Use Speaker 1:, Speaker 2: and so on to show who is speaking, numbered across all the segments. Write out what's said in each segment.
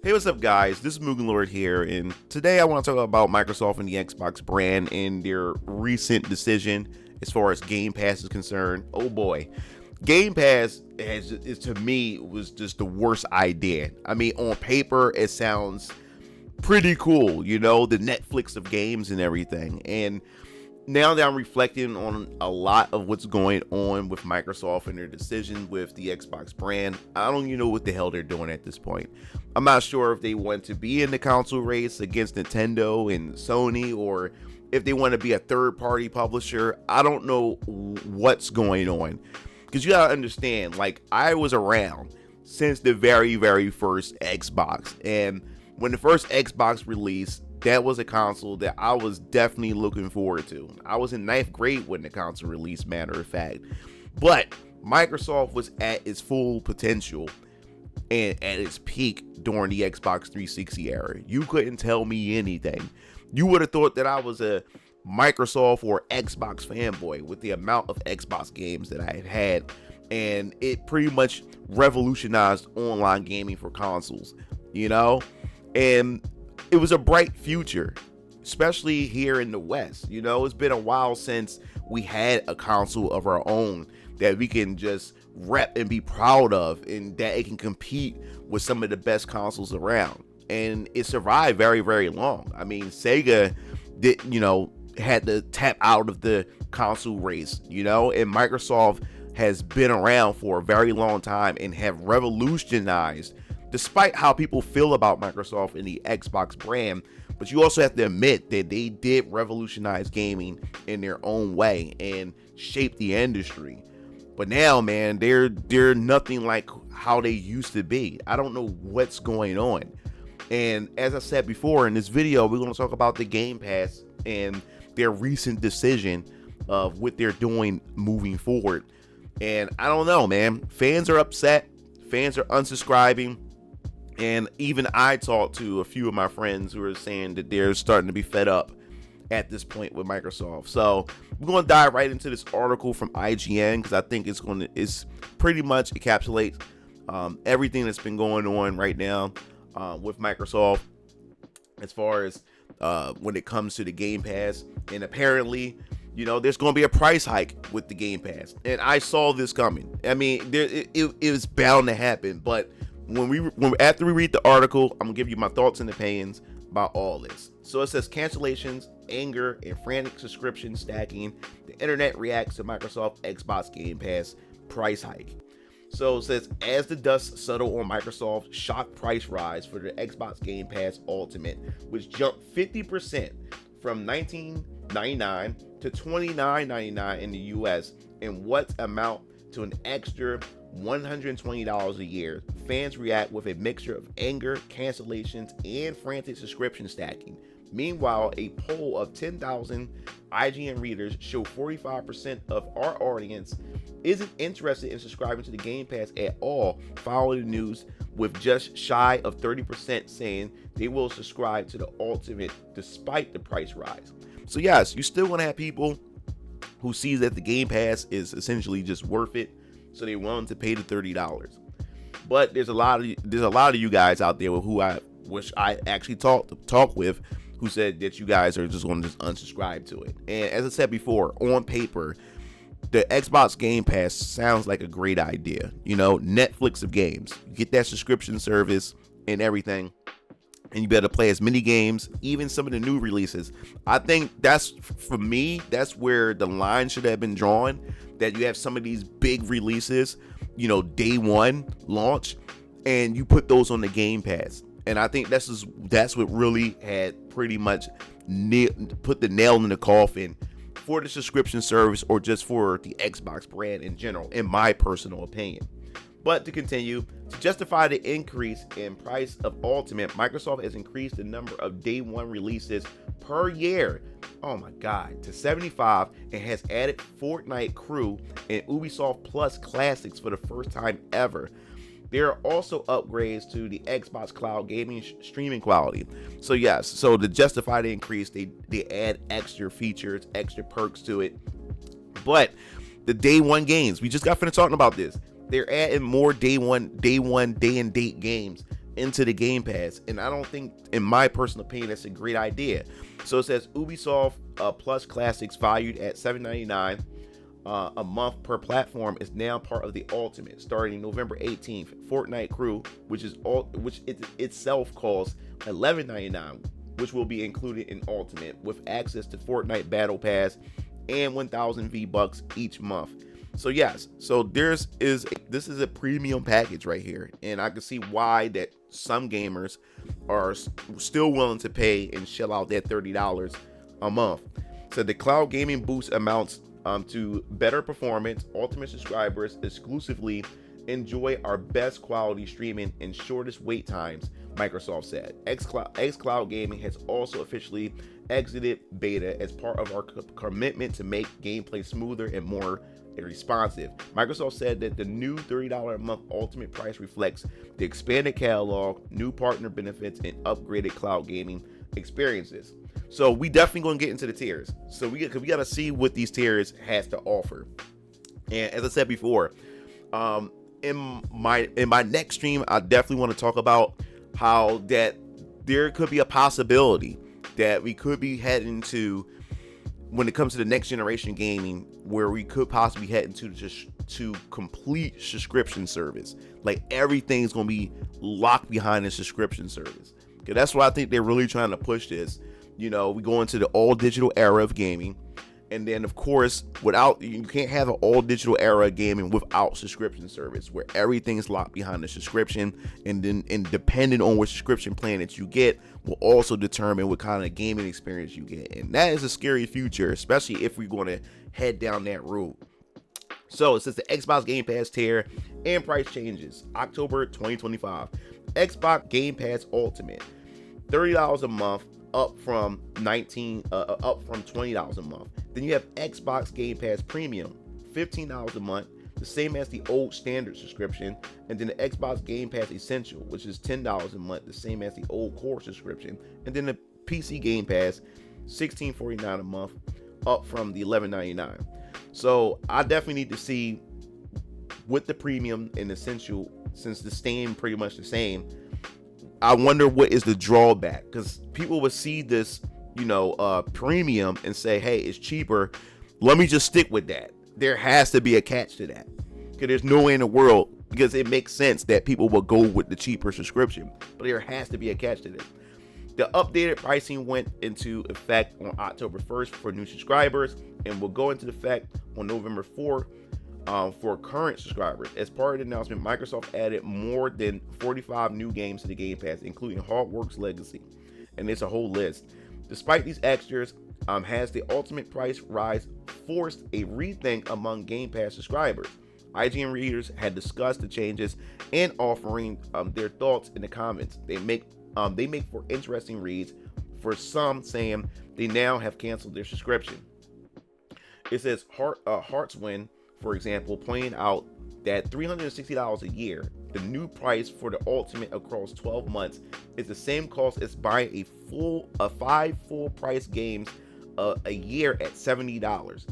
Speaker 1: Hey, what's up, guys? This is MugenLord here, and today I want to talk about Microsoft and the Xbox brand and their recent decision as far as Game Pass is concerned. Oh boy, Game Pass is to me was just the worst idea. I mean, on paper it sounds pretty cool, the Netflix of games and everything, and now that I'm reflecting on a lot of what's going on with Microsoft and their decision with the Xbox brand, I don't even know what the hell they're doing at this point. I'm not sure if they want to be in the console race against Nintendo and Sony, or if they want to be a third-party publisher. I don't know what's going on. Because you gotta understand, like, I was around since the very, very first Xbox. And when the first Xbox released, that was a console that I was definitely looking forward to. I was in ninth grade when the console released, matter of fact. But Microsoft was at its full potential and at its peak during the Xbox 360 era. You couldn't tell me anything. You would have thought that I was a Microsoft or Xbox fanboy with the amount of Xbox games that I had. And it pretty much revolutionized online gaming for consoles, And it was a bright future, especially here in the West. It's been a while since we had a console of our own that we can just rep and be proud of, and that it can compete with some of the best consoles around. And it survived very, very long. I mean, Sega had to tap out of the console race, and Microsoft has been around for a very long time and have revolutionized, despite how people feel about Microsoft and the Xbox brand. But you also have to admit that they did revolutionize gaming in their own way and shape the industry. But now, man, they're nothing like how they used to be. I don't know what's going on. And as I said before, in this video, we're going to talk about the Game Pass and their recent decision of what they're doing moving forward. And I don't know, man. Fans are upset. Fans are unsubscribing. And even I talked to a few of my friends who are saying that they're starting to be fed up at this point with Microsoft. So we're going to dive right into this article from IGN, because I think it's pretty much encapsulates everything that's been going on right now with Microsoft as far as when it comes to the Game Pass. And apparently, there's going to be a price hike with the Game Pass. And I saw this coming. I mean, it was bound to happen. But after we read the article, I'm gonna give you my thoughts and opinions about all this. So it says cancellations, anger, and frantic subscription stacking. The internet reacts to Microsoft Xbox Game Pass price hike. So it says, as the dust settled on Microsoft's shock price rise for the Xbox Game Pass Ultimate, which jumped 50% from $19.99 to $29.99 in the US, and what amount to an extra $120 a year, fans react with a mixture of anger, cancellations, and frantic subscription stacking. Meanwhile, a poll of 10,000 IGN readers show 45% of our audience isn't interested in subscribing to the Game Pass at all following the news, with just shy of 30% saying they will subscribe to the Ultimate despite the price rise. So yes, you still want to have people who see that the Game Pass is essentially just worth it, so they willing to pay the $30. But there's a lot of you guys out there who I wish I actually talk with, who said that you guys are just going to just unsubscribe to it. And as I said before, on paper, the Xbox Game Pass sounds like a great idea. Netflix of games. You get that subscription service and everything, and you better play as many games, even some of the new releases. I think for me, that's where the line should have been drawn, that you have some of these big releases, day one launch, and you put those on the Game Pass. And I think that's what really had pretty much put the nail in the coffin for the subscription service, or just for the Xbox brand in general, in my personal opinion. But to continue, to justify the increase in price of Ultimate, Microsoft has increased the number of day one releases per year, oh my god, to 75, and has added Fortnite Crew and Ubisoft Plus Classics for the first time ever. There are also upgrades to the Xbox Cloud gaming streaming quality. So yes, so to justify the increase, they add extra features, extra perks to it. But the day one games, we just got finished talking about this. They're adding more day and date games into the Game Pass, and I don't think, in my personal opinion, that's a great idea. So it says Ubisoft Plus Classics, valued at $7.99 a month per platform, is now part of the Ultimate starting November 18th. Fortnite Crew, which itself costs $11.99, which will be included in Ultimate with access to Fortnite Battle Pass and 1,000 V-Bucks each month. So yes, so this is a premium package right here, and I can see why that some gamers are still willing to pay and shell out that $30 a month. So the cloud gaming boost amounts to better performance. Ultimate subscribers exclusively enjoy our best quality streaming and shortest wait times, Microsoft said. xCloud Gaming has also officially exited beta as part of our commitment to make gameplay smoother and more responsive. Microsoft said that the new $30 a month Ultimate price reflects the expanded catalog, new partner benefits, and upgraded cloud gaming experiences. So we definitely gonna get into the tiers. So we gotta see what these tiers has to offer. And as I said before, in my next stream, I definitely want to talk about how that there could be a possibility that we could be heading to, when it comes to the next generation gaming, where we could possibly head into to complete subscription service. Like everything's gonna be locked behind a subscription service. Okay, that's why I think they're really trying to push this. You know, we go into the all digital era of gaming, and then of course, you can't have an all digital era of gaming without subscription service, where everything is locked behind the subscription, and depending on which subscription plan that you get will also determine what kind of gaming experience you get. And that is a scary future, especially if we're going to head down that route. So it says the Xbox Game Pass tier and price changes October 2025. Xbox Game Pass Ultimate, $30 a month, up from $20 a month. Then you have Xbox Game Pass Premium, $15 a month, the same as the old standard subscription. And then the Xbox Game Pass Essential, which is $10 a month, the same as the old core subscription. And then the PC Game Pass, $16.49 a month, up from the $11.99. So I definitely need to see with the premium and essential, since the staying pretty much the same, I wonder what is the drawback, because people would see this, premium and say, hey, it's cheaper, let me just stick with that. There has to be a catch to that, because there's no way in the world, because it makes sense that people will go with the cheaper subscription, but there has to be a catch to this. The updated pricing went into effect on October 1st for new subscribers and will go into effect on November 4th for current subscribers. As part of the announcement, Microsoft added more than 45 new games to the Game Pass, including Hogwarts Legacy, and it's a whole list. Despite these extras, has the Ultimate price rise forced a rethink among Game Pass subscribers? IGN readers had discussed the changes and offering their thoughts in the comments. They make for interesting reads, for some saying they now have canceled their subscription. It says Heartswind, for example, pointing out that $360 a year, the new price for the Ultimate across 12 months, is the same cost as buying a 5 full price games a year at $70.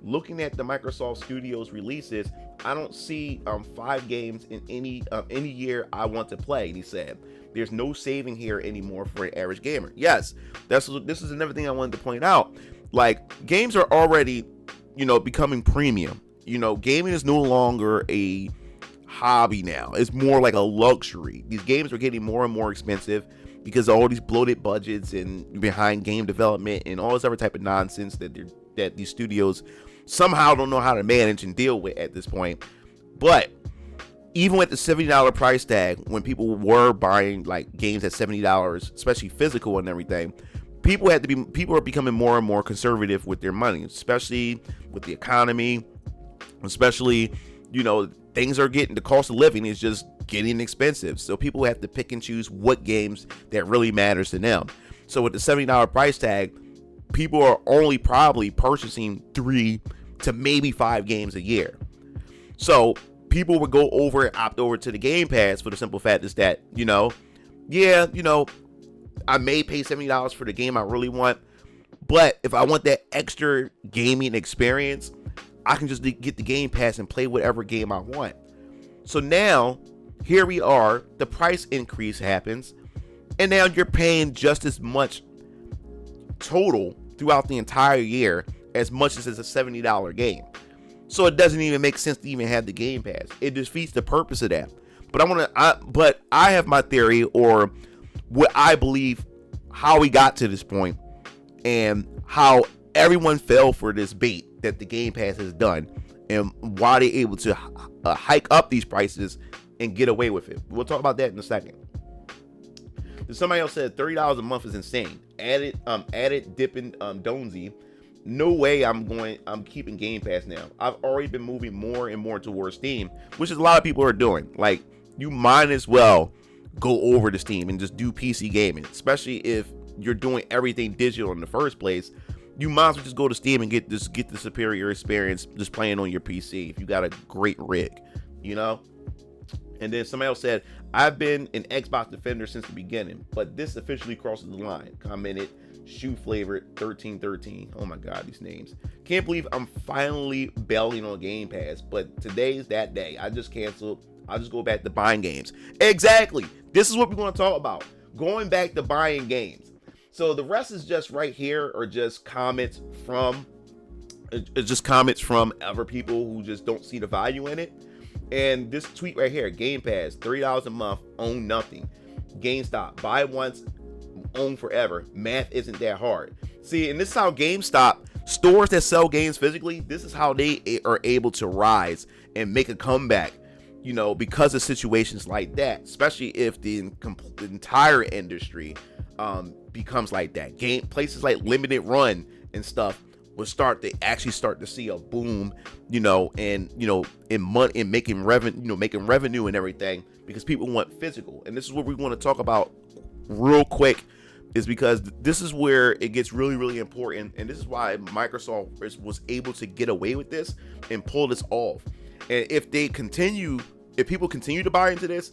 Speaker 1: Looking at the Microsoft Studios releases, I don't see 5 games in any year I want to play, he said. There's no saving here anymore for an average gamer. Yes, this is another thing I wanted to point out. Like, games are already, becoming premium. Gaming is no longer a hobby now. It's more like a luxury. These games are getting more and more expensive because of all these bloated budgets and behind game development and all this other type of nonsense that these studios somehow don't know how to manage and deal with at this point. But even with the $70 price tag, when people were buying like games at $70, especially physical and everything, people are becoming more and more conservative with their money, especially with the economy, especially, the cost of living is just getting expensive. So people have to pick and choose what games that really matters to them. So with the $70 price tag, people are only probably purchasing 3 to maybe 5 games a year. So people would go over and opt over to the Game Pass for the simple fact is that, I may pay $70 for the game I really want, but if I want that extra gaming experience, I can just get the Game Pass and play whatever game I want. So now here we are, the price increase happens, and now you're paying just as much total throughout the entire year as much as it's a $70 game. So it doesn't even make sense to even have the Game Pass. It defeats the purpose of that. But I have my theory, or what I believe, how we got to this point and how everyone fell for this bait that the Game Pass has done, and why they're able to hike up these prices and get away with it. We'll talk about that in a second. Somebody else said $30 a month is insane. Added dipping Donesy. No way I'm keeping Game Pass now. I've already been moving more and more towards Steam, which is a lot of people are doing. Like, you might as well go over to Steam and just do PC gaming, especially if you're doing everything digital in the first place. You might as well just go to Steam and get the superior experience just playing on your PC if you got a great rig, you know? And then somebody else said, I've been an Xbox defender since the beginning, but this officially crosses the line. Commented Shoe Flavored 1313. Oh my God, these names. Can't believe I'm finally bailing on Game Pass, but today's that day. I just canceled. I'll just go back to buying games. Exactly. This is what we're going to talk about. Going back to buying games. So the rest is just right here, or just comments from other people who just don't see the value in it. And this tweet right here, Game Pass, $30 a month, own nothing. GameStop, buy once, own forever. Math isn't that hard. See, and this is how GameStop, stores that sell games physically, this is how they are able to rise and make a comeback, you know, because of situations like that, especially if the entire industry becomes like that. Places like Limited Run and stuff will start to see a boom, you know, and you know, in making revenue and everything, because people want physical. And this is what we want to talk about real quick, is because this is where it gets really, really important, and this is why Microsoft was able to get away with this and pull this off. And if people continue to buy into this,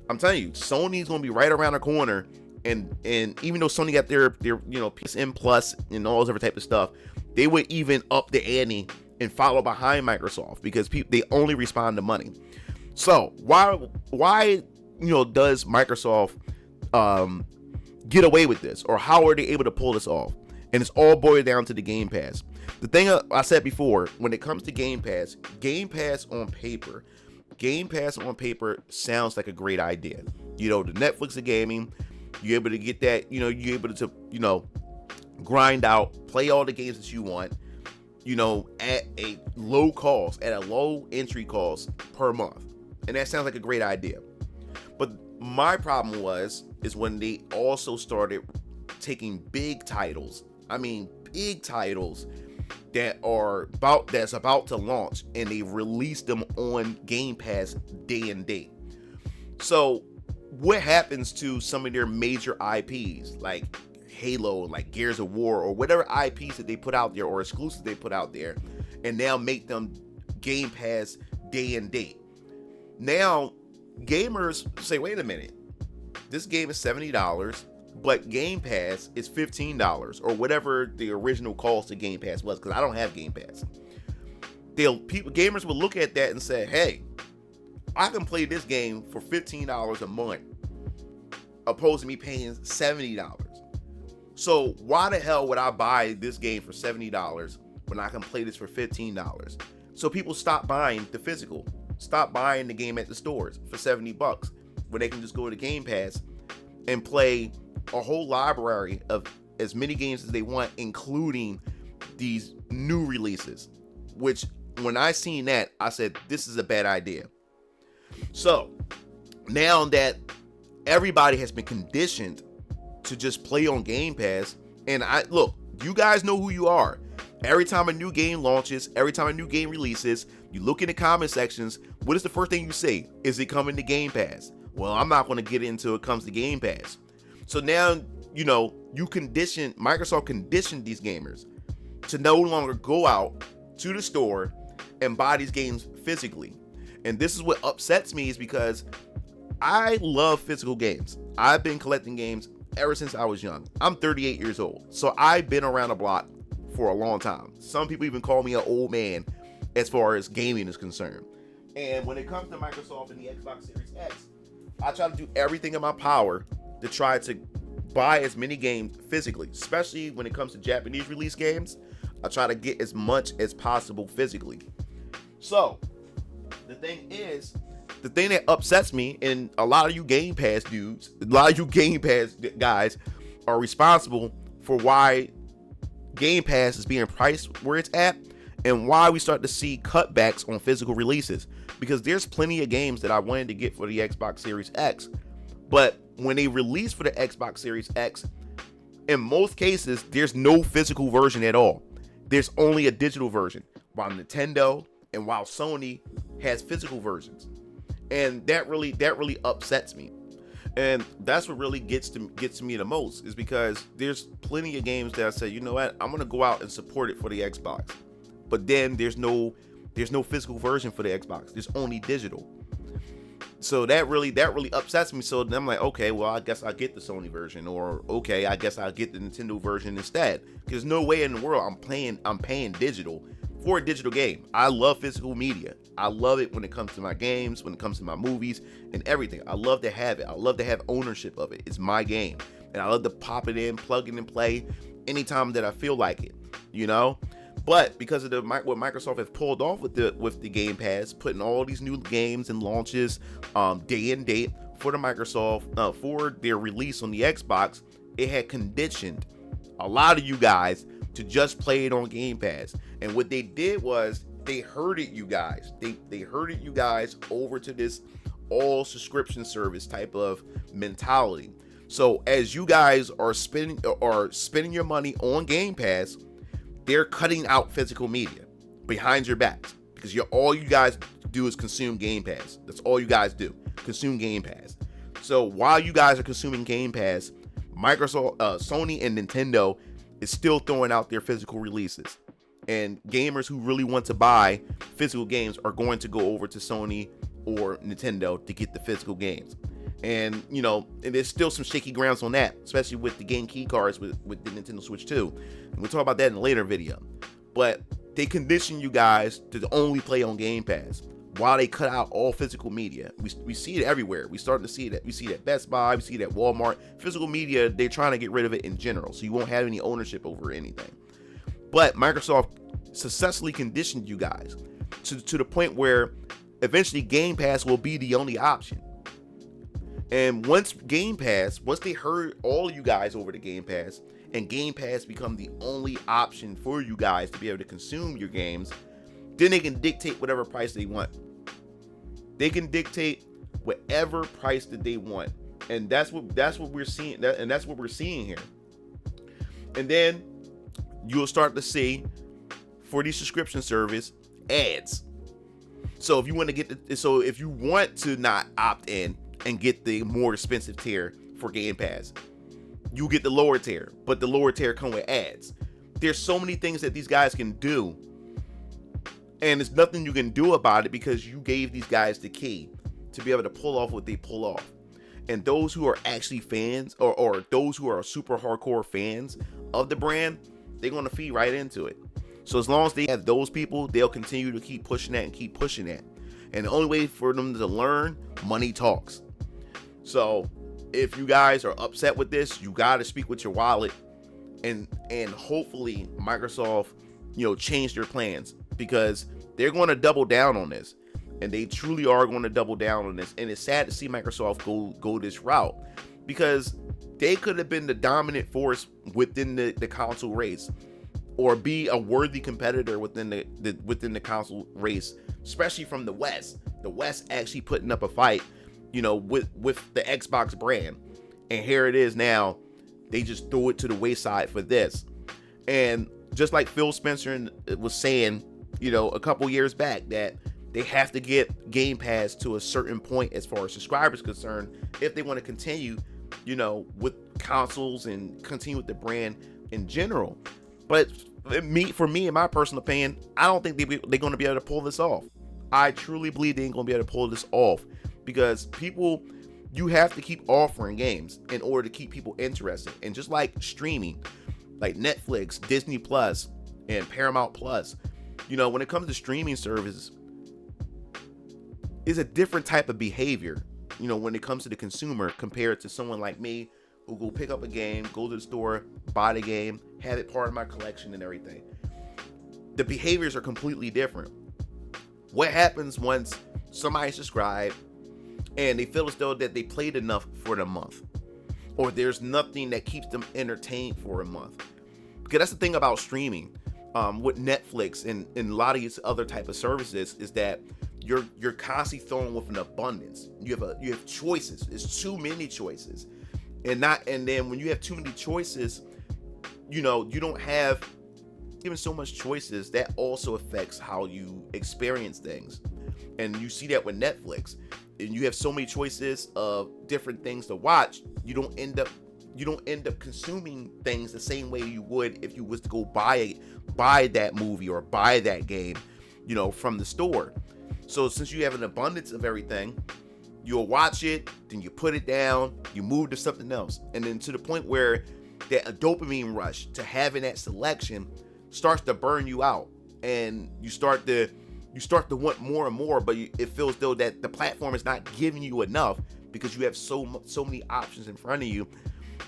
Speaker 1: I'm telling you, Sony's gonna be right around the corner. And even though Sony got their you know, PSN Plus and all this other type of stuff, they would even up the ante and follow behind Microsoft, because they only respond to money. So why you know, does Microsoft get away with this, or how are they able to pull this off? And it's all boiled down to the Game Pass. The thing I said before, when it comes to Game Pass on paper sounds like a great idea. You know, the Netflix of gaming, you're able to get that, you know, you're able to, you know, grind out, play all the games that you want, you know, at a low cost, at a low entry cost per month. And that sounds like a great idea. But my problem is when they also started taking big titles. I mean, big titles that's about to launch, and they release them on Game Pass day and date. So what happens to some of their major IPs like Halo, like Gears of War, or whatever IPs that they put out there, or exclusives they put out there, and now make them Game Pass day and date? Now gamers say, wait a minute, this game is $70, but Game Pass is $15, or whatever the original cost of Game Pass was, because I don't have Game Pass. Gamers will look at that and say, hey, I can play this game for $15 a month, opposed to me paying $70. So why the hell would I buy this game for $70 when I can play this for $15? So people stop buying the physical, stop buying the game at the stores for $70, when they can just go to Game Pass and play a whole library of as many games as they want, including these new releases. Which, when I seen that, I said, this is a bad idea. So now that everybody has been conditioned to just play on Game Pass, and you guys know who you are. Every time a new game launches, every time a new game releases, you look in the comment sections. What is the first thing you say? Is it coming to Game Pass? Well, I'm not going to get into it comes to Game Pass. So now, you know, Microsoft conditioned these gamers to no longer go out to the store and buy these games physically. And this is what upsets me, is because I love physical games. I've been collecting games ever since I was young. I'm 38 years old, so I've been around the block for a long time. Some people even call me an old man as far as gaming is concerned. And when it comes to Microsoft and the Xbox Series X, I try to do everything in my power to try to buy as many games physically, especially when it comes to Japanese release games. I try to get as much as possible physically. So the thing that upsets me, and a lot of you Game Pass dudes, a lot of you Game Pass guys are responsible for why Game Pass is being priced where it's at, and why we start to see cutbacks on physical releases. Because there's plenty of games that I wanted to get for the Xbox Series X, but when they release for the Xbox Series X, in most cases, there's no physical version at all. There's only a digital version, while Nintendo and while Sony has physical versions. And that really upsets me. And that's what really gets to me the most, is because there's plenty of games that I say, you know what, I'm gonna go out and support it for the Xbox. But then there's no physical version for the Xbox. There's only digital. So that really upsets me. So then I'm like, okay, well, I guess I'll get the Sony version, or okay, I guess I'll get the Nintendo version instead. Because no way in the world I'm paying digital for a digital game. I love physical media. I love it when it comes to my games, when it comes to my movies and everything. I love to have it. I love to have ownership of it. It's my game. And I love to pop it in, plug it and play anytime that I feel like it, you know? But because of what Microsoft has pulled off with the Game Pass, putting all these new games and launches day and date for the Microsoft for their release on the Xbox, it had conditioned a lot of you guys to just play it on Game Pass. And what they did was they herded you guys. They herded you guys over to this all subscription service type of mentality. So as you guys are spending your money on Game Pass, they're cutting out physical media behind your backs, because all you guys do is consume Game Pass. That's all you guys do, consume Game Pass. So while you guys are consuming Game Pass, Microsoft, Sony, and Nintendo is still throwing out their physical releases. And gamers who really want to buy physical games are going to go over to Sony or Nintendo to get the physical games. And, you know, and there's still some shaky grounds on that, especially with the game key cards with the Nintendo Switch 2. And we'll talk about that in a later video. But they condition you guys to only play on Game Pass while they cut out all physical media. We see it everywhere. We starting to see it. We see it at Best Buy. We see it at Walmart. Physical media, they're trying to get rid of it in general, so you won't have any ownership over anything. But Microsoft successfully conditioned you guys to the point where eventually Game Pass will be the only option. And once they herd all you guys over to Game Pass, and Game Pass become the only option for you guys to be able to consume your games, then they can dictate whatever price they want. They can dictate whatever price that they want. And that's what we're seeing, and that's what we're seeing here. And then you'll start to see, for the subscription service, ads. So if you want to not opt in and get the more expensive tier for Game Pass, you get the lower tier, but the lower tier come with ads. There's so many things that these guys can do, and there's nothing you can do about it, because you gave these guys the key to be able to pull off what they pull off. And those who are actually fans, or those who are super hardcore fans of the brand, they're going to feed right into it. So as long as they have those people, they'll continue to keep pushing that and keep pushing that. And the only way for them to learn, money talks. So if you guys are upset with this, you got to speak with your wallet, and hopefully Microsoft, change their plans, because they're going to double down on this, and they truly are going to double down on this. And it's sad to see Microsoft go this route, because they could have been the dominant force within the console race, or be a worthy competitor within the console race, especially from the West. The West actually putting up a fight, with the Xbox brand. And here it is now, they just threw it to the wayside for this. And just like Phil Spencer was saying, a couple years back, that they have to get Game Pass to a certain point as far as subscribers concerned, if they want to continue, with consoles and continue with the brand in general. But for me, in my personal opinion, I don't think they're going to be able to pull this off. I truly believe they ain't going to be able to pull this off, because you have to keep offering games in order to keep people interested. And just like streaming, like Netflix, Disney Plus, and Paramount Plus, when it comes to streaming services, it's a different type of behavior when it comes to the consumer, compared to someone like me who go pick up a game, go to the store, buy the game, have it part of my collection and everything. The behaviors are completely different. What happens once somebody subscribes and they feel as though that they played enough for the month, or there's nothing that keeps them entertained for a month? Because that's the thing about streaming, with Netflix and a lot of these other type of services, is that you're constantly thrown with an abundance. You have choices. It's too many choices, and then when you have too many choices, you don't have even so much choices. That also affects how you experience things, and you see that with Netflix. And you have so many choices of different things to watch. You don't end up consuming things the same way you would if you was to go buy that movie or buy that game, from the store. So since you have an abundance of everything, you'll watch it, then you put it down, you move to something else. And then to the point where that dopamine rush to having that selection starts to burn you out. And you start to want more and more, but it feels though that the platform is not giving you enough because you have so many options in front of you.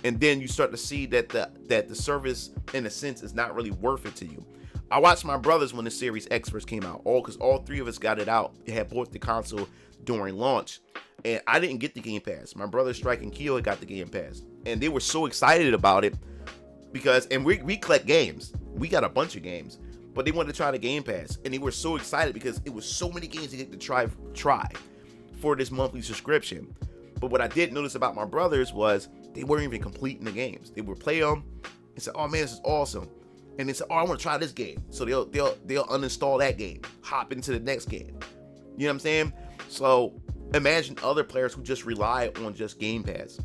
Speaker 1: And then you start to see that the service, in a sense, is not really worth it to you. I watched my brothers when the Series X first came out, because all three of us got it out. They had bought the console during launch, and I didn't get the Game Pass. My brother Strike and Keo got the Game Pass, and they were so excited about it because, and we collect games. We got a bunch of games, but they wanted to try the Game Pass, and they were so excited because it was so many games they get to try for this monthly subscription. But what I did notice about my brothers was they weren't even completing the games. They would play them and say, "Oh man, this is awesome," and they said, "Oh, I want to try this game." So they'll uninstall that game, hop into the next game. You know what I'm saying? So imagine other players who just rely on just Game Pass.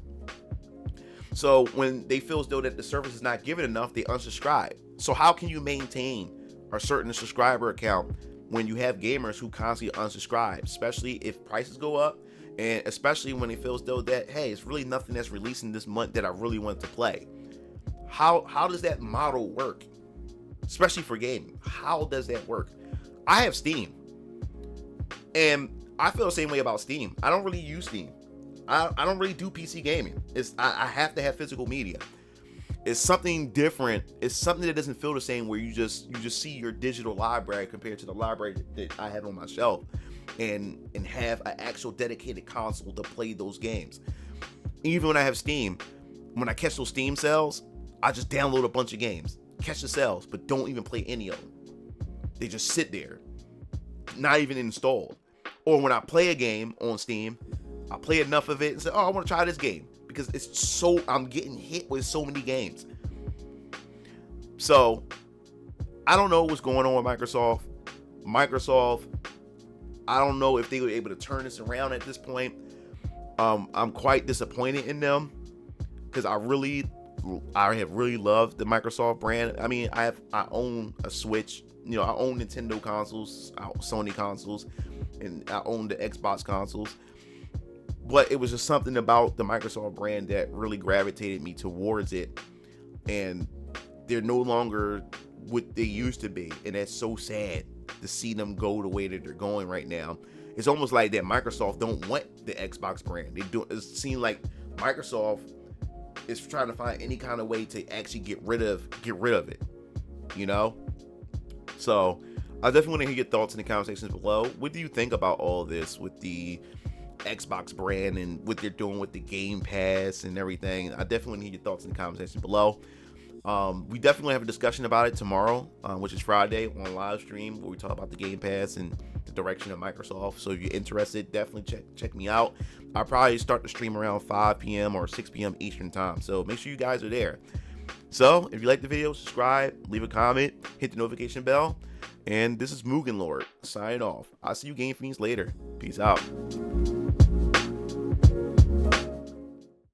Speaker 1: So when they feel as though that the service is not giving enough, they unsubscribe. So how can you maintain a certain subscriber account when you have gamers who constantly unsubscribe, especially if prices go up, and especially when it feels though that, hey, it's really nothing that's releasing this month that I really want to play? How does that model work? Especially for gaming, how does that work? I have Steam, and I feel the same way about Steam. I don't really use Steam. I don't really do PC gaming. I have to have physical media. It's something different. It's something that doesn't feel the same, where you just see your digital library compared to the library that I have on my shelf, and have an actual dedicated console to play those games. Even when I have Steam, when I catch those Steam sales, I just download a bunch of games, catch the sales, but don't even play any of them. They just sit there, not even installed. Or when I play a game on Steam, I play enough of it and say, "Oh, I want to try this game," because I'm getting hit with so many games. So I don't know what's going on with Microsoft. I don't know if they were able to turn this around at this point. I'm quite disappointed in them because I have really loved the Microsoft brand. I mean, I own a Switch. I own Nintendo consoles, Sony consoles, and I own the Xbox consoles. But it was just something about the Microsoft brand that really gravitated me towards it. And they're no longer what they used to be. And that's so sad to see them go the way that they're going right now. It's almost like that Microsoft don't want the Xbox brand. It seems like Microsoft is trying to find any kind of way to actually get rid of it. So I definitely want to hear your thoughts in the comment sections below. What do you think about all this with the Xbox brand and what they're doing with the Game Pass and everything? I definitely want to hear your thoughts in the comment section below. We definitely have a discussion about it tomorrow, which is Friday, on live stream, where we talk about the Game Pass and the direction of Microsoft. So if you're interested, definitely check me out. I'll probably start the stream around 5 p.m. or 6 p.m. Eastern time. So make sure you guys are there. So if you like the video, subscribe, leave a comment, hit the notification bell. And this is MugenLord signing off. I'll see you Game Fiends later. Peace out.